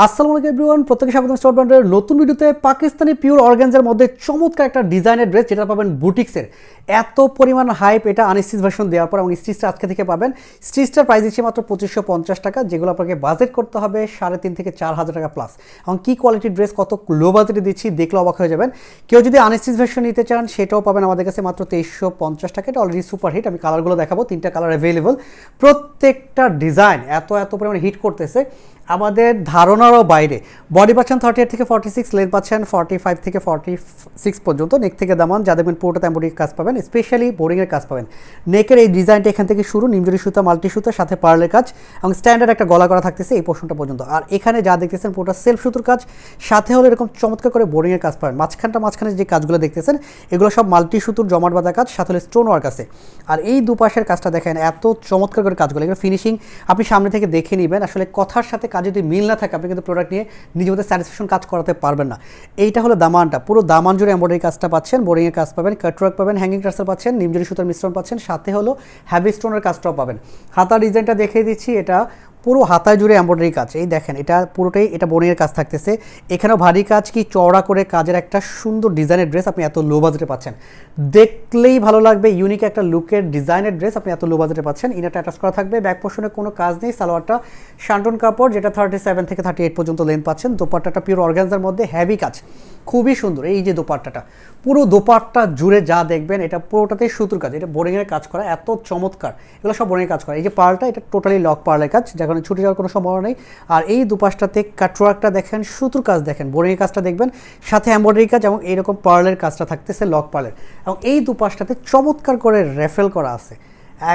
আসসালামু আলাইকুম এভরিওয়ান, প্রত্যেককে স্বাগতম স্টার ব্র্যান্ডের নতুন ভিডিওতে। পাকিস্তানি পিওর অর্গানজার মধ্যে চমৎকার একটা ডিজাইনের ড্রেস যেটা পাবেন বুটিক্সের। এত পরিমাণ হাইপ এটা আনস্টিচ ভার্সন দেওয়ার পর এবং স্টিচটা আজকে থেকে পাবেন। স্টিচটার প্রাইস দিচ্ছে মাত্র 2550 টাকা, যেগুলো আপনাকে বাজেট করতে হবে 3,500 থেকে 4,000 টাকা প্লাস। এবং কী কোয়ালিটির ড্রেস, কত লো বাজেটে দিচ্ছি দেখলে অবাক হয়ে যাবেন। কেউ যদি আনস্টিচ ভার্সন নিতে চান সেটাও পাবেন আমাদের কাছে মাত্র 2350 টাকা। এটা অলরেডি সুপার হিট। আমি কালারগুলো দেখাবো, 3টা কালার অ্যাভেলেবল। প্রত্যেকটা ডিজাইন এত পরিমাণে হিট করতেছে আমাদের ধারণারও বাইরে। বডি পাচ্ছেন 38 থেকে 46, লেন্থ পাচ্ছেন 45 থেকে 46 পর্যন্ত। নেক থেকে দামান যা দেখবেন পুরোটা এমব্রয়ডারি কাজ পাবেন, স্পেশালি বোরিংয়ের কাজ পাবেন। নেকের এই ডিজাইনটা এখান থেকে শুরু, নিমজরি সুতা, মাল্টি সুতা, সাথে পার্লের কাজ এবং স্ট্যান্ডার্ড একটা গলা করা থাকতেছে এই পোর্শনটা পর্যন্ত। আর এখানে যা দেখতেছেন পুরোটা সেলফ সুতোর কাজ, সাথে হলো এরকম চমৎকার করে বোরিংয়ের কাজ পাবেন। মাঝখানে যে কাজগুলো দেখতেছেন এগুলো সব মাল্টি সুতোর জমাট বাঁধা কাজ, সাথে হলো স্টোন ওয়ার্ক আছে। আর এই দুপাশের কাজটা দেখেন এত চমৎকার করে কাজগুলো, এগুলো ফিনিশিং আপনি সামনে থেকে দেখে নেবেন। আসলে কথার সাথে কাজ যদি মিল না থাকে আপনি কিন্তু প্রোডাক্ট নিয়ে নিজের মধ্যে স্যাটিসফ্যাকশন কাজ করাতে পারবেন না। এইটা হলো দামানটা, পুরো দামান জুড়ে এমব্রয়ডারি কাজটা পাচ্ছেন, বোরিংয়ের কাজ পাবেন, কাটওয়ার্ক পাবেন, হ্যাঙ্গিং টার্সেল পাচ্ছেন, নিমজরি সুতার মিশ্রণ পাচ্ছেন, সাথে হলো হ্যাভি স্টোনের কাজটাও পাবেন। হাতার ডিজাইনটা দেখিয়ে দিচ্ছি, এটা পুরো হাতায় জুড়ে এমব্রয়ডারি কাজ। এই দেখেন এটা পুরোটাই এটা বোরিংয়ের কাজ থাকতেছে। এখানেও ভারী কাজ, কি চওড়া করে কাজের একটা সুন্দর ডিজাইনের ড্রেস আপনি এত লো বাজেটে পাচ্ছেন। দেখলেই ভালো লাগবে, ইউনিক একটা লুকের ডিজাইনের ড্রেস আপনি এত লো বাজেটে পাচ্ছেন। ইনারটা অ্যাটাচ করা থাকবে, ব্যাক পোর্শনে কোনো কাজ নেই। সালোয়ারটা শান্টন কাপড়, যেটা 37 থেকে 38 পর্যন্ত লেন্থ পাচ্ছেন। দোপাট্টাটা পিওর অর্গানজার মধ্যে হ্যাভি কাজ, খুবই সুন্দর। এই যে দোপাট্টাটা, পুরো দোপাট্টা জুড়ে যা দেখবেন এটা পুরোটাতেই সুতোর কাজ, এটা বোরিংয়ের কাজ করা, এত চমৎকার। এগুলো সব বোরিংয়ের কাজ করা। এই যে পার্লটা, এটা টোটালি লক পার্লের কাজ, যেখানে ছুটে যাওয়ার কোনো সম্ভাবনা নেই। আর এই দুপাশটাতে কাটওয়ার্কটা দেখেন, সুতোর কাজ দেখেন, বোরিংয়ের কাজটা দেখবেন, সাথে এমব্রয়ডারি কাজ এবং এইরকম পার্লের কাজটা থাকতেছে লক পার্লের। এবং এই দুপাশটাতে চমৎকার করে রেফেল করা আছে।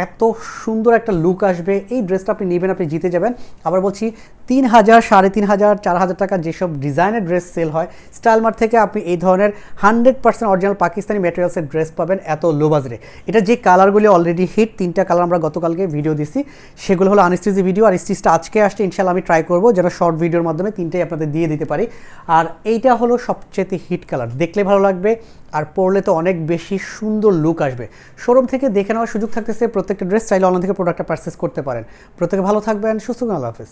এত সুন্দর একটা লুক আসবে। এই ড্রেসটা আপনি নেবেন, আপনি জিতে যাবেন। আবার বলছি, 3,000, 3,500, 4,000 টাকা যেসব ডিজাইনের ড্রেস সেল হয় স্টাইল মার্ট থেকে, আপনি এই ধরনের 100% অরিজিনাল পাকিস্তানি ম্যাটেরিয়ালসের ড্রেস পাবেন এত লো বাজেটে। এটা যে কালারগুলি অলরেডি হিট, 3টা কালার আমরা গতকালকে ভিডিও দিছি, সেগুলো হলো আনস্টিচি ভিডিও। আর স্টিচটা আজকে আসছে, ইনশাল্লাহ আমি ট্রাই করবো যেন শর্ট ভিডিওর মাধ্যমে 3টাই আপনাদের দিয়ে দিতে পারি। আর এইটা হলো সবচেয়ে হিট কালার, দেখলে ভালো লাগবে আর পরলে তো অনেক বেশি সুন্দর লুক আসবে। শোরুম থেকে দেখে নেওয়ার সুযোগ থাকতেছে। প্রত্যেকটা ড্রেস চাইলে অনলাইন থেকে প্রোডাক্টটা পারচেস করতে পারেন। প্রত্যেকে ভালো থাকবেন, সুস্থ থাকবেন, আল্লাহ হাফেজ।